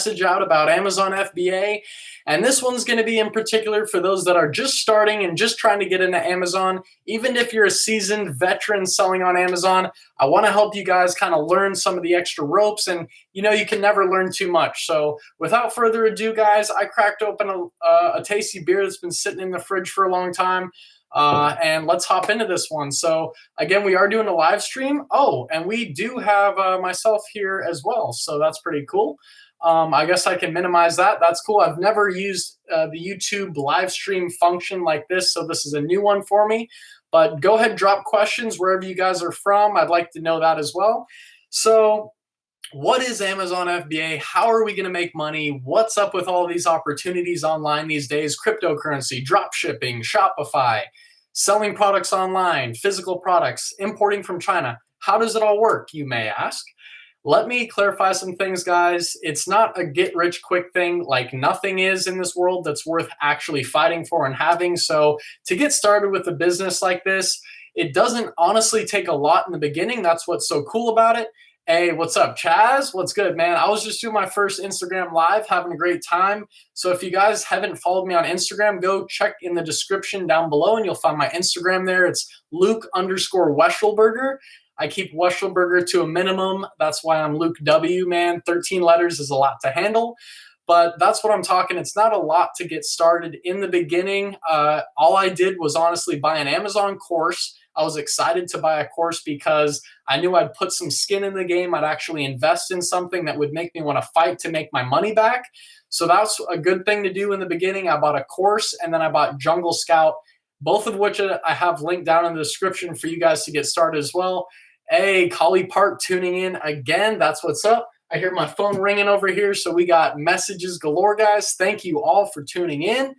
message out about Amazon FBA, and this one's going to be in particular for those that are just starting and just trying to get into Amazon. Even if you're a seasoned veteran selling on Amazon, I want to help you guys kind of learn some of the extra ropes, and you can never learn too much. So without further ado, guys, I cracked open a tasty beer that's been sitting in the fridge for a long time. And let's hop into this one. So again, we are doing a live stream. Oh, and we do have myself here as well. So that's pretty cool. I guess I can minimize that. That's cool. I've never used the YouTube live stream function like this, so this is a new one for me. But go ahead, drop questions wherever you guys are from. I'd like to know that as well. So what is Amazon FBA? How are we going to make money? What's up with all these opportunities online these days? Cryptocurrency, drop shipping, Shopify, selling products online, physical products, importing from China. How does it all work, you may ask? Let me clarify some things, guys. It's not a get-rich-quick thing. Like, nothing is in this world that's worth actually fighting for and having. So to get started with a business like this, it doesn't honestly take a lot in the beginning. That's what's so cool about it. Hey, what's up, Chaz? What's good, man? I was just doing my first Instagram live, having a great time. So if you guys haven't followed me on Instagram, go check in the description down below and you'll find my Instagram there. It's Luke_Weschelberger. I keep Weschelberger to a minimum. That's why I'm Luke W, man. 13 letters is a lot to handle. But that's what I'm talking. It's not a lot to get started in the beginning. All I did was honestly buy an Amazon course. I was excited to buy a course because I knew I'd put some skin in the game. I'd actually invest in something that would make me want to fight to make my money back. So that's a good thing to do in the beginning. I bought a course and then I bought Jungle Scout, both of which I have linked down in the description for you guys to get started as well. Hey, Collie Park tuning in again. That's what's up. I hear my phone ringing over here, so we got messages galore, guys. Thank you all for tuning in.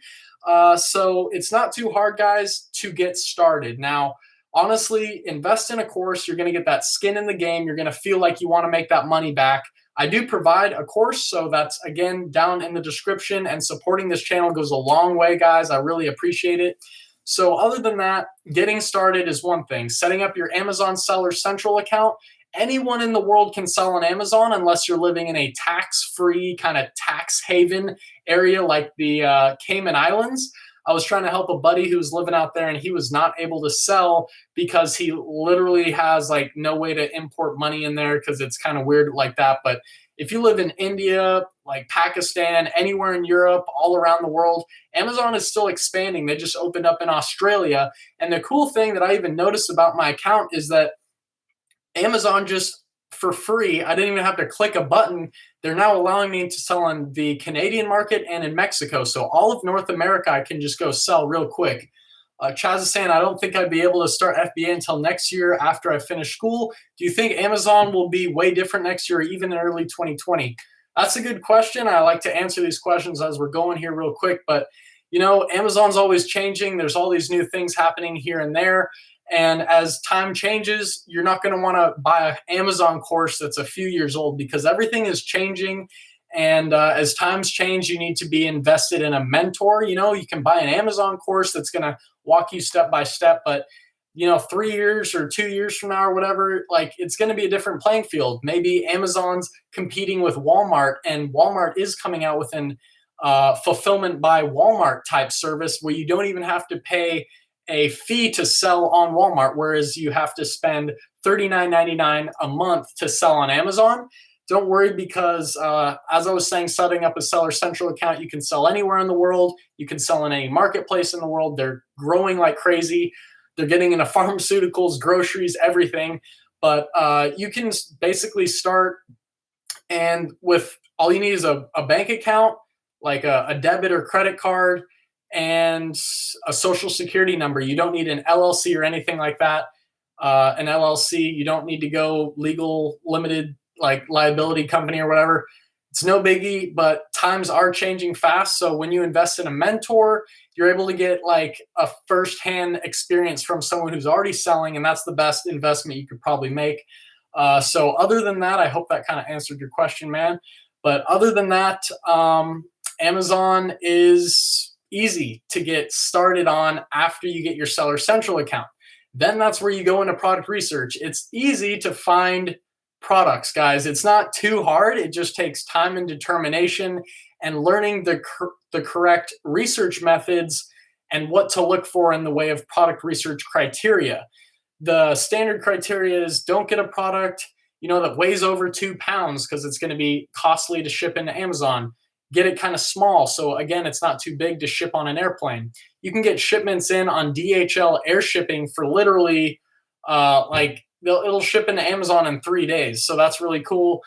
So it's not too hard, guys, to get started. Now, honestly, invest in a course. You're going to get that skin in the game. You're going to feel like you want to make that money back. I do provide a course, so that's, again, down in the description, and supporting this channel goes a long way, guys. I really appreciate it. So other than that, getting started is one thing. Setting up your Amazon Seller Central account. Anyone in the world can sell on Amazon unless you're living in a tax-free kind of tax haven area like the Cayman Islands. I was trying to help a buddy who was living out there, and he was not able to sell because he literally has like no way to import money in there because it's kind of weird like that. But if you live in India, like Pakistan, anywhere in Europe, all around the world, Amazon is still expanding. They just opened up in Australia. And the cool thing that I even noticed about my account is that Amazon just for free, I didn't even have to click a button. They're now allowing me to sell on the Canadian market and in Mexico. So all of North America, I can just go sell real quick. Chaz is saying, I don't think I'd be able to start FBA until next year after I finish school. Do you think Amazon will be way different next year or even in early 2020? That's a good question. I like to answer these questions as we're going here real quick. But, Amazon's always changing. There's all these new things happening here and there. And as time changes, you're not going to want to buy an Amazon course that's a few years old because everything is changing. And as times change, you need to be invested in a mentor. You can buy an Amazon course that's going to walk you step by step. But, 3 years or 2 years from now or whatever, like it's going to be a different playing field. Maybe Amazon's competing with Walmart, and Walmart is coming out with an fulfillment by Walmart type service where you don't even have to pay a fee to sell on Walmart, whereas you have to spend $39.99 a month to sell on Amazon. Don't worry because, as I was saying, setting up a Seller Central account, you can sell anywhere in the world. You can sell in any marketplace in the world. They're growing like crazy. They're getting into pharmaceuticals, groceries, everything. But you can basically start, and with all you need is a bank account, like a debit or credit card, and a social security number. You don't need an LLC or anything like that. An LLC, you don't need to go legal limited like liability company or whatever. It's no biggie, but times are changing fast. So when you invest in a mentor, you're able to get like a firsthand experience from someone who's already selling, and that's the best investment you could probably make. So other than that, I hope that kind of answered your question, man. But other than that, Amazon is easy to get started on after you get your Seller Central account. Then that's where you go into product research. It's easy to find products, guys. It's not too hard. It just takes time and determination and learning the correct research methods and what to look for in the way of product research criteria. The standard criteria is don't get a product, that weighs over 2 pounds because it's going to be costly to ship into Amazon. Get it kind of small. So again, it's not too big to ship on an airplane. You can get shipments in on DHL air shipping for literally it'll ship into Amazon in 3 days. So that's really cool.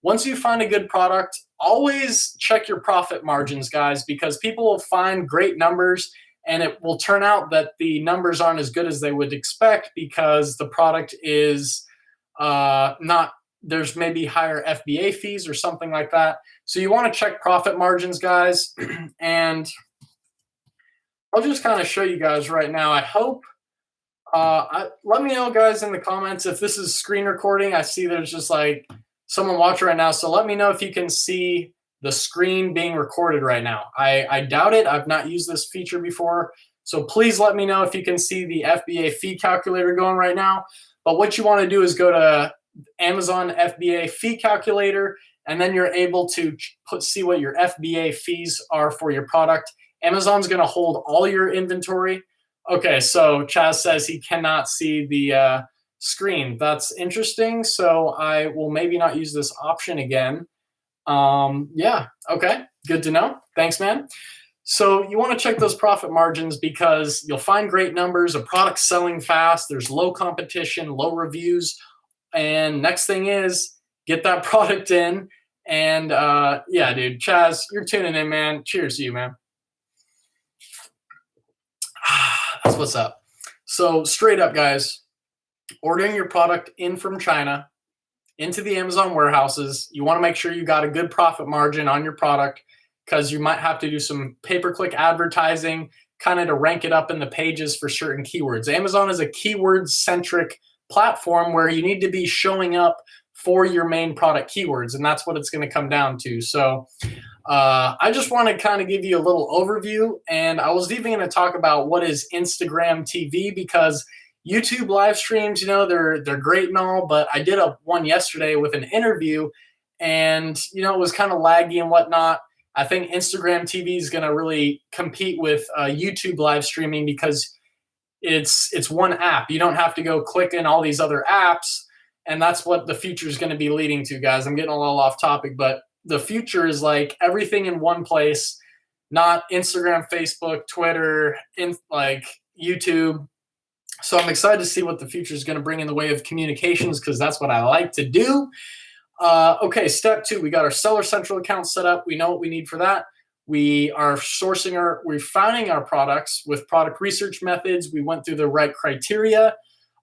Once you find a good product, always check your profit margins, guys, because people will find great numbers and it will turn out that the numbers aren't as good as they would expect because the product is not, there's maybe higher FBA fees or something like that. So you want to check profit margins, guys. And I'll just kind of show you guys right now. I hope, let me know, guys, in the comments if this is screen recording. I see there's just like someone watching right now. So let me know if you can see the screen being recorded right now. I doubt it. I've not used this feature before. So please let me know if you can see the FBA fee calculator going right now. But what you want to do is go to Amazon FBA fee calculator, and then you're able to see what your FBA fees are for your product. Amazon's going to hold all your inventory. Okay, so Chaz says he cannot see the screen. That's interesting. So I will maybe not use this option again. Yeah, okay, good to know. Thanks, man. So you want to check those profit margins because you'll find great numbers, a product selling fast, there's low competition, low reviews, and next thing is get that product in. And yeah, dude, Chaz, you're tuning in, man. Cheers to you, man. That's what's up. So straight up, guys, ordering your product in from China into the Amazon warehouses, you want to make sure you got a good profit margin on your product because you might have to do some pay-per-click advertising kind of to rank it up in the pages for certain keywords. Amazon is a keyword-centric platform where you need to be showing up for your main product keywords, and that's what it's going to come down to. So I just want to kind of give you a little overview, and I was even going to talk about what is Instagram TV because YouTube live streams, they're great and all, but I did one yesterday with an interview, and it was kind of laggy and whatnot. I think Instagram TV is going to really compete with YouTube live streaming because it's one app. You don't have to go click in all these other apps, and that's what the future is going to be leading to, guys. I'm getting a little off topic, but the future is like everything in one place, not Instagram, Facebook, Twitter, like YouTube. So I'm excited to see what the future is going to bring in the way of communications because that's what I like to do. Okay, step 2, we got our Seller Central account set up. We know what we need for that. We are we're finding our products with product research methods. We went through the right criteria,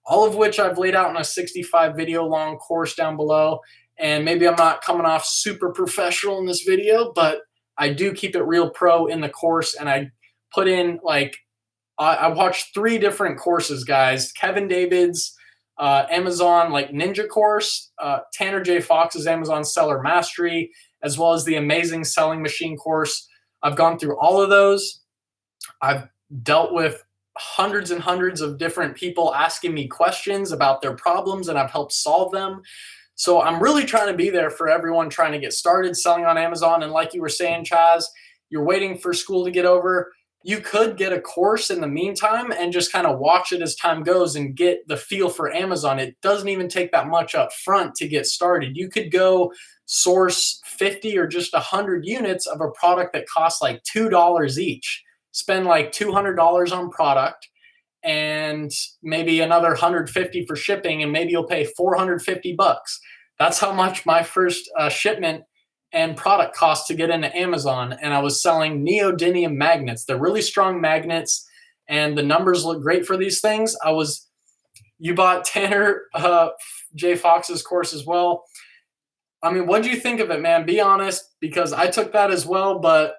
all of which I've laid out in a 65 video long course down below. And maybe I'm not coming off super professional in this video, but I do keep it real pro in the course. And I put in I watched 3 different courses, guys. Kevin David's Amazon Ninja course, Tanner J. Fox's Amazon Seller Mastery, as well as the Amazing Selling Machine course. I've gone through all of those. I've dealt with hundreds and hundreds of different people asking me questions about their problems, and I've helped solve them. So I'm really trying to be there for everyone trying to get started selling on Amazon. And like you were saying, Chaz, you're waiting for school to get over. You could get a course in the meantime and just kind of watch it as time goes and get the feel for Amazon. It doesn't even take that much up front to get started. You could go source 50 or just 100 units of a product that costs like $2 each. Spend like $200 on product and maybe another $150 for shipping, and maybe you'll pay $450. That's how much my first shipment and product cost to get into Amazon. And I was selling neodymium magnets. They're really strong magnets, and the numbers look great for these things. You bought Tanner J. Fox's course as well. I mean, what do you think of it, man? Be honest, because I took that as well, but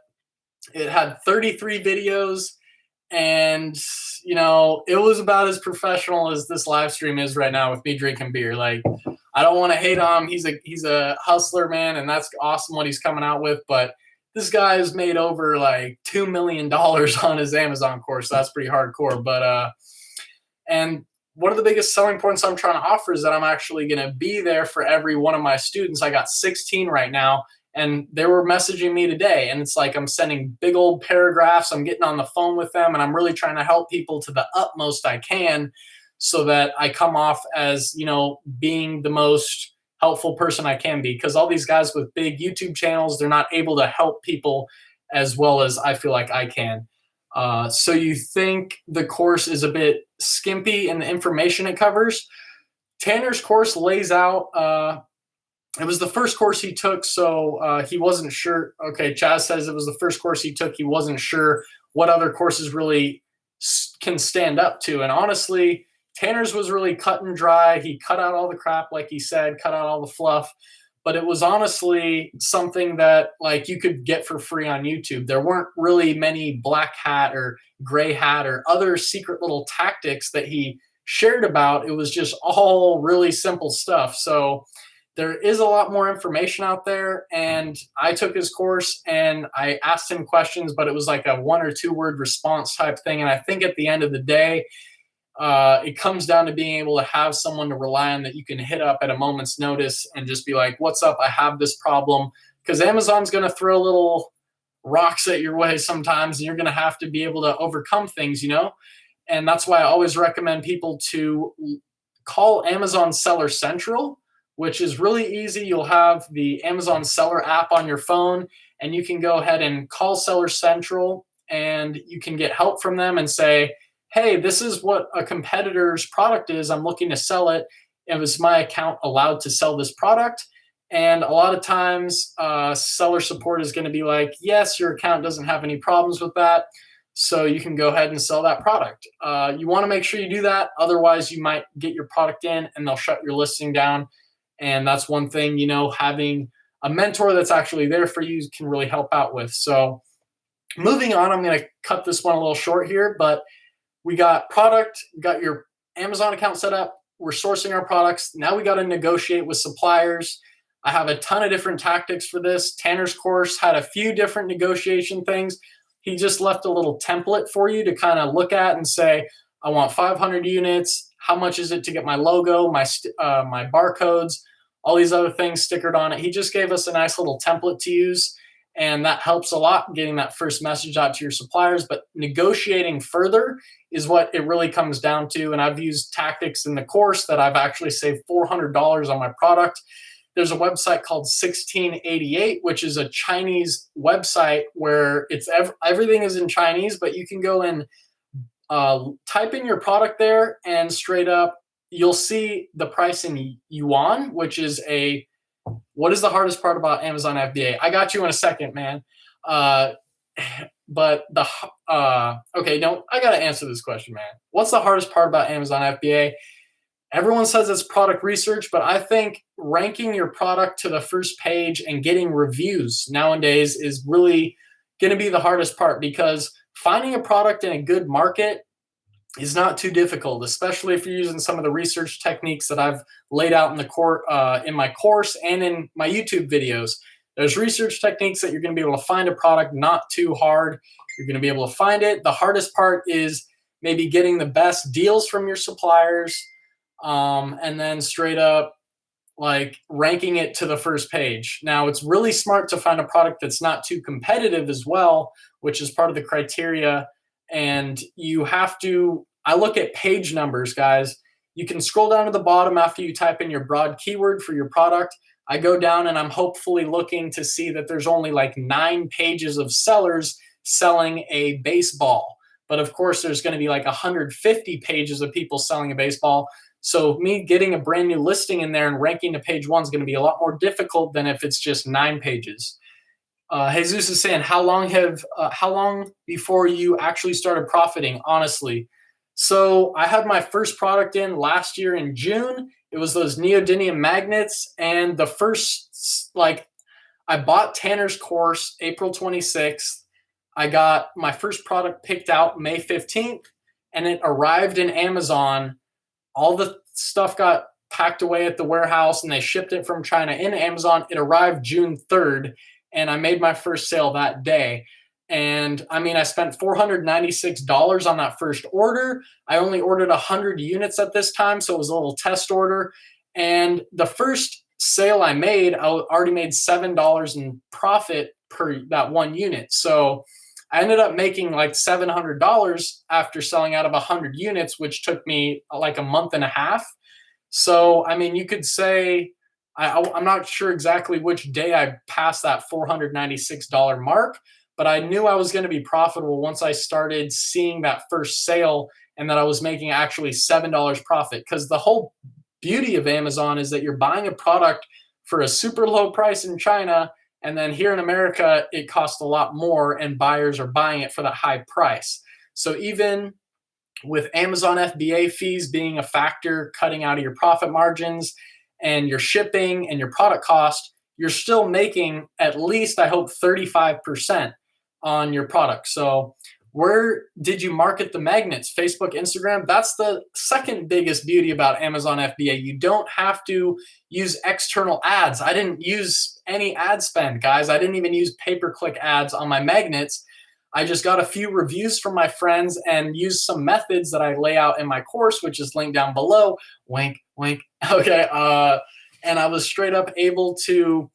it had 33 videos, and it was about as professional as this live stream is right now with me drinking beer. Like, I don't want to hate on him. He's a hustler, man, and that's awesome what he's coming out with. But this guy has made over like $2 million on his Amazon course. So that's pretty hardcore. But and one of the biggest selling points I'm trying to offer is that I'm actually going to be there for every one of my students. I got 16 right now, and they were messaging me today, and it's like I'm sending big old paragraphs. I'm getting on the phone with them, and I'm really trying to help people to the utmost I can so that I come off as, being the most helpful person I can be. Because all these guys with big YouTube channels, they're not able to help people as well as I feel like I can. So you think the course is a bit skimpy in the information it covers? Tanner's course lays out, it was the first course he took, so he wasn't sure. Okay, Chaz says it was the first course he took. He wasn't sure what other courses really can stand up to. And honestly, Tanner's was really cut and dry. He cut out all the crap, like he said, cut out all the fluff. But it was honestly something that like you could get for free on YouTube. There weren't really many black hat or gray hat or other secret little tactics that he shared about. It was just all really simple stuff. So there is a lot more information out there, and I took his course and I asked him questions, but it was like a 1 or 2 word response type thing. And I think at the end of the day, it comes down to being able to have someone to rely on that you can hit up at a moment's notice and just be like, what's up? I have this problem. Because Amazon's going to throw little rocks at your way sometimes, and you're going to have to be able to overcome things, And that's why I always recommend people to call Amazon Seller Central, which is really easy. You'll have the Amazon Seller app on your phone, and you can go ahead and call Seller Central, and you can get help from them and say, hey, this is what a competitor's product is. I'm looking to sell it. Is my account allowed to sell this product? And a lot of times seller support is going to be like, yes, your account doesn't have any problems with that. So you can go ahead and sell that product. You want to make sure you do that. Otherwise, you might get your product in and they'll shut your listing down. And that's one thing, having a mentor that's actually there for you can really help out with. So moving on, I'm going to cut this one a little short here, but we got product, we got your Amazon account set up. We're sourcing our products. Now we got to negotiate with suppliers. I have a ton of different tactics for this. Tanner's course had a few different negotiation things. He just left a little template for you to kind of look at and say, I want 500 units. How much is it to get my logo, my barcodes, all these other things stickered on it? He just gave us a nice little template to use. And that helps a lot getting that first message out to your suppliers. But negotiating further is what it really comes down to. And I've used tactics in the course that I've actually saved $400 on my product. There's a website called 1688, which is a Chinese website where it's everything is in Chinese, but you can go and type in your product there, and straight up you'll see the price in yuan, which is what is the hardest part about Amazon FBA? I got you in a second, man. But okay, no, I got to answer this question, man. What's the hardest part about Amazon FBA? Everyone says it's product research, but I think ranking your product to the first page and getting reviews nowadays is really going to be the hardest part, because finding a product in a good market is not too difficult, especially if you're using some of the research techniques that I've laid out in my course and in my YouTube videos. There's research techniques that you're going to be able to find a product, not too hard. You're going to be able to find it. The hardest part is maybe getting the best deals from your suppliers, and then straight up like ranking it to the first page. Now, it's really smart to find a product that's not too competitive as well, which is part of the criteria. And you have to, I look at page numbers, guys. You can scroll down to the bottom after you type in your broad keyword for your product. I go down and I'm hopefully looking to see that there's only like 9 pages of sellers selling a baseball. But of course, there's going to be like 150 pages of people selling a baseball. So me getting a brand new listing in there and ranking to page 1 is going to be a lot more difficult than if it's just 9 pages. Jesus is saying, how long before you actually started profiting? Honestly, so I had my first product in last year in June. It was those neodymium magnets, and the first, I bought Tanner's course April 26th. I got my first product picked out May 15th, and it arrived in Amazon. All the stuff got packed away at the warehouse, and they shipped it from China into Amazon. It arrived June 3rd. And I made my first sale that day. And I mean, I spent $496 on that first order. I only ordered 100 units at this time, so it was a little test order. And the first sale I made, I already made $7 in profit per that one unit. So I ended up making like $700 after selling out of 100 units, which took me like a month and a half. So, I mean, you could say, I'm not sure exactly which day I passed that $496 mark, but I knew I was going to be profitable once I started seeing that first sale and that I was making actually $7 profit. Because the whole beauty of Amazon is that you're buying a product for a super low price in China, and then here in America, it costs a lot more, and buyers are buying it for that high price. So even with Amazon FBA fees being a factor, cutting out of your profit margins and your shipping and your product cost, you're still making at least, I hope, 35% on your product. So where did you market the magnets? Facebook, Instagram? That's the second biggest beauty about Amazon FBA. You don't have to use external ads. I didn't use any ad spend, guys. I didn't even use pay-per-click ads on my magnets. I just got a few reviews from my friends and used some methods that I lay out in my course, which is linked down below. Wink, wink. Okay. And I was straight up able to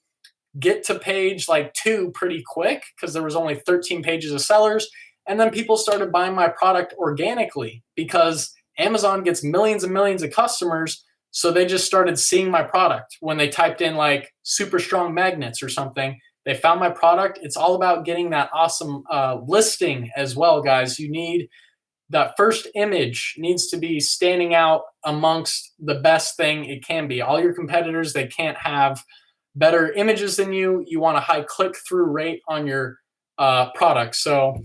get to page like 2 pretty quick because there was only 13 pages of sellers. And then people started buying my product organically because Amazon gets millions and millions of customers. So they just started seeing my product when they typed in like super strong magnets or something. They found my product. It's all about getting that awesome listing as well, guys. You need that first image needs to be standing out amongst the best thing it can be. All your competitors, they can't have better images than you. You want a high click-through rate on your product. So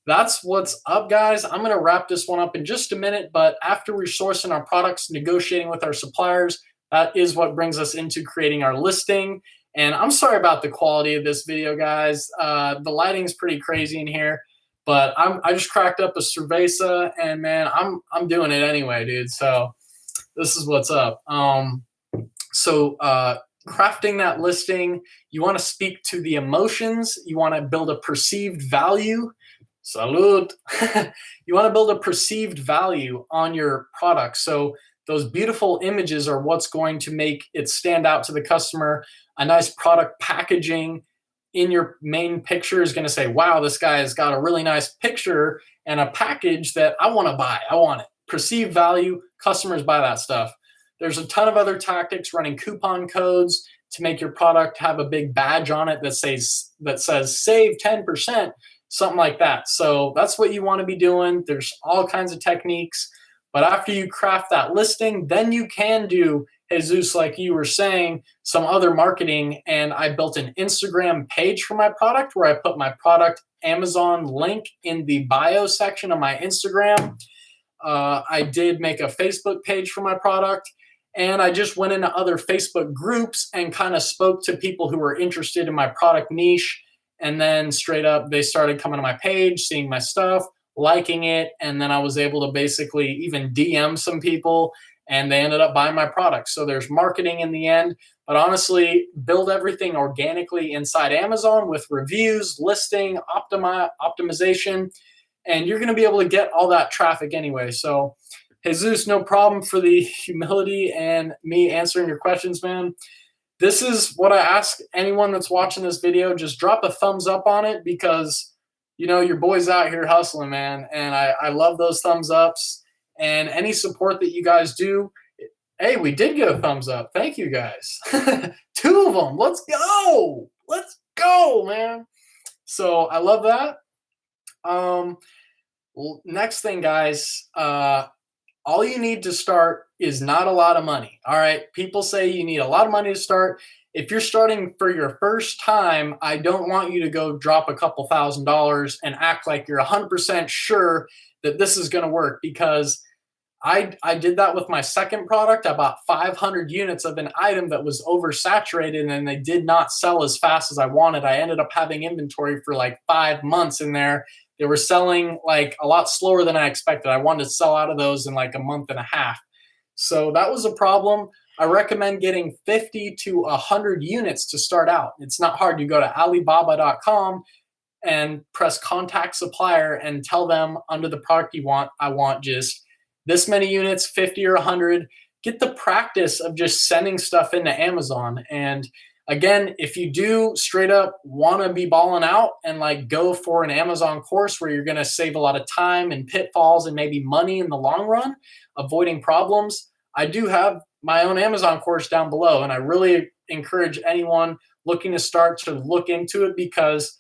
that's what's up, guys. I'm going to wrap this one up in just a minute, but after we're sourcing our products, negotiating with our suppliers, that is what brings us into creating our listing. And I'm sorry about the quality of this video, guys. The lighting's pretty crazy in here, but I just cracked up a cerveza, and man, I'm doing it anyway, dude. So this is what's up. Crafting that listing, you want to speak to the emotions. You want to build a perceived value. Salud. You want to build a perceived value on your product. So those beautiful images are what's going to make it stand out to the customer. A nice product packaging in your main picture is going to say, wow, this guy has got a really nice picture and a package that I want to buy. I want it. Perceived value, customers buy that stuff. There's a ton of other tactics, running coupon codes to make your product have a big badge on it that says save 10%, something like that. So that's what you want to be doing. There's all kinds of techniques. But after you craft that listing, then you can do, Jesus, like you were saying, some other marketing. And I built an Instagram page for my product where I put my product Amazon link in the bio section of my Instagram. I did make a Facebook page for my product. And I just went into other Facebook groups and kind of spoke to people who were interested in my product niche. And then straight up, they started coming to my page, seeing my stuff, liking it. And then I was able to basically even DM some people, and they ended up buying my product. So there's marketing in the end. But honestly, build everything organically inside Amazon with reviews, listing, optimization, and you're going to be able to get all that traffic anyway. So Jesus, no problem for the humility and me answering your questions, man. This is what I ask anyone that's watching this video. Just drop a thumbs up on it because, you know, your boy's out here hustling, man. And I love those thumbs ups and any support that you guys do. Hey, we did get a thumbs up. Thank you, guys. 2 of them. Let's go. Let's go, man. So I love that. Next thing, guys, all you need to start is not a lot of money. All right. People say you need a lot of money to start. If you're starting for your first time, I don't want you to go drop a couple $1,000s and act like you're 100% sure that this is going to work, because I did that with my second product. I bought 500 units of an item that was oversaturated and they did not sell as fast as I wanted. I ended up having inventory for like 5 months in there. They were selling like a lot slower than I expected. I wanted to sell out of those in like a month and a half. So that was a problem. I recommend getting 50 to 100 units to start out. It's not hard. You go to Alibaba.com and press contact supplier and tell them under the product you want, I want just this many units, 50 or 100. Get the practice of just sending stuff into Amazon. And again, if you do straight up want to be balling out and like go for an Amazon course where you're going to save a lot of time and pitfalls and maybe money in the long run, avoiding problems, I do have my own Amazon course down below. And I really encourage anyone looking to start to look into it, because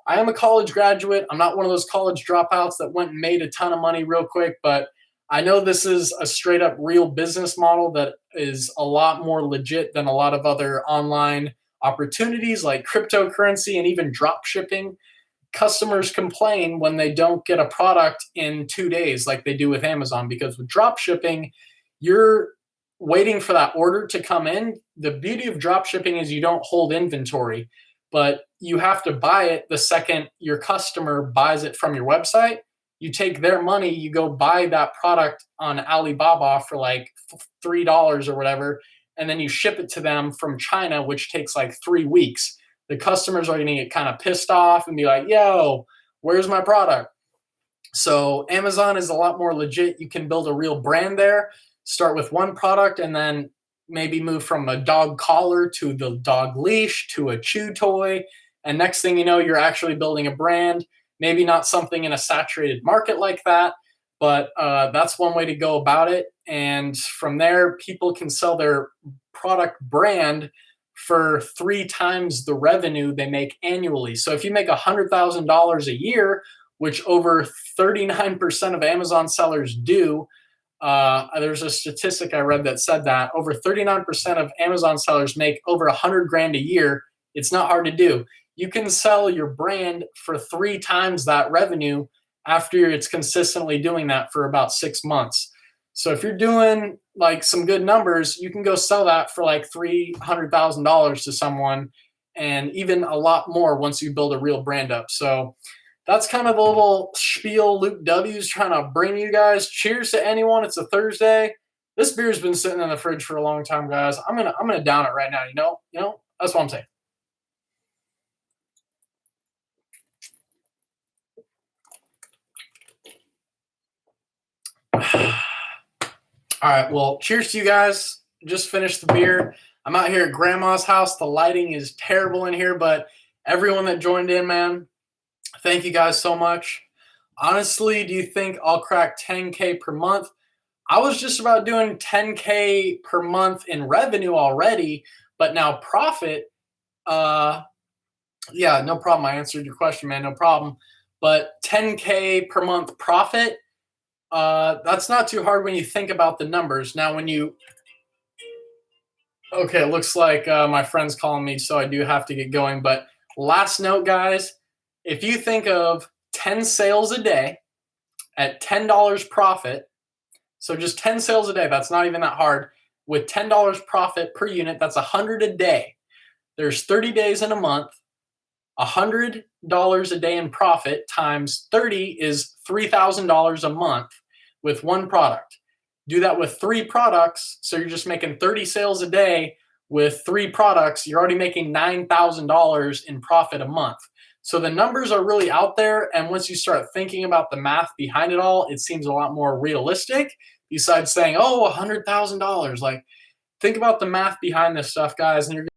I am a college graduate. I'm not one of those college dropouts that went and made a ton of money real quick, but I know this is a straight up real business model that is a lot more legit than a lot of other online opportunities like cryptocurrency and even drop shipping. Customers complain when they don't get a product in 2 days like they do with Amazon, because with drop shipping, you're waiting for that order to come in. The beauty of drop shipping is you don't hold inventory, but you have to buy it the second your customer buys it from your website. You take their money, you go buy that product on Alibaba for like $3 or whatever, and then you ship it to them from China, which takes like 3 weeks. The customers are going to get kind of pissed off and be like, yo, where's my product? So Amazon is a lot more legit. You can build a real brand there, start with one product, and then maybe move from a dog collar to the dog leash to a chew toy. And next thing you know, you're actually building a brand. Maybe not something in a saturated market like that, but that's one way to go about it. And from there, people can sell their product brand for 3 times the revenue they make annually. So if you make $100,000 a year, which over 39% of Amazon sellers do, there's a statistic I read that said that over 39% of Amazon sellers make over 100 grand a year. It's not hard to do. You can sell your brand for 3 times that revenue after it's consistently doing that for about 6 months. So if you're doing like some good numbers, you can go sell that for like $300,000 to someone, and even a lot more once you build a real brand up. So that's kind of a little spiel Luke W's trying to bring you guys. Cheers to anyone. It's a Thursday. This beer's been sitting in the fridge for a long time, guys. I'm gonna down it right now. You know, that's what I'm saying. All right, well, cheers to you guys. Just finished the beer. I'm out here at Grandma's house. The lighting is terrible in here, but everyone that joined in, man, thank you guys so much. Honestly, do you think I'll crack 10K per month? I was just about doing 10K per month in revenue already, but now profit, yeah, no problem. I answered your question, man, no problem. But 10K per month profit, that's not too hard when you think about the numbers. Now, okay, it looks like my friend's calling me, so I do have to get going. But last note, guys, if you think of 10 sales a day at $10 profit, so just 10 sales a day, that's not even that hard. With $10 profit per unit, that's 100 a day. There's 30 days in a month. $100 a day in profit times 30 is $3,000 a month with one product. Do that with 3 products, so you're just making 30 sales a day with 3 products. You're already making $9,000 in profit a month. So the numbers are really out there, and once you start thinking about the math behind it all, it seems a lot more realistic. Besides saying, oh, $100,000. Like, think about the math behind this stuff, guys, and you're